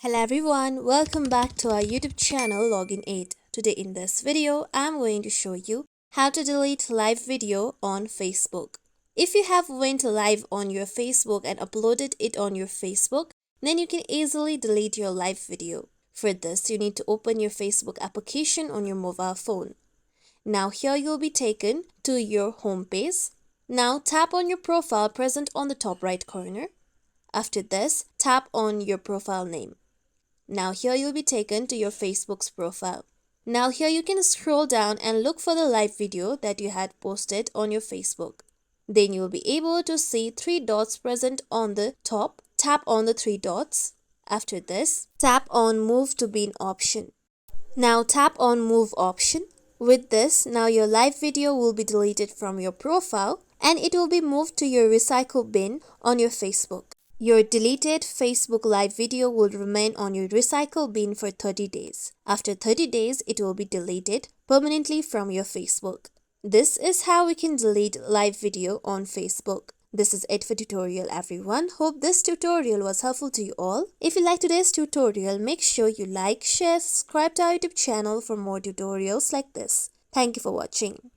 Hello everyone, welcome back to our YouTube channel Login Aid. Today in this video, I'm going to show you how to delete live video on Facebook. If you have went live on your Facebook and uploaded it on your Facebook, then you can easily delete your live video. For this, you need to open your Facebook application on your mobile phone. Now here you'll be taken to your home page. Now tap on your profile present on the top right corner. After this, tap on your profile name. Now here you'll be taken to your Facebook's profile. Now here you can scroll down and look for the live video that you had posted on your Facebook. Then you'll be able to see three dots present on the top. Tap on the three dots. After this, tap on Move to Bin option. Now tap on Move option. With this, now your live video will be deleted from your profile and it will be moved to your recycle bin on your Facebook. Your deleted Facebook live video will remain on your recycle bin for 30 days. After 30 days, it will be deleted permanently from your Facebook. This is how we can delete live video on Facebook. This is it for tutorial everyone. Hope this tutorial was helpful to you all. If you like today's tutorial, make sure you like, share, subscribe to our YouTube channel for more tutorials like this. Thank you for watching.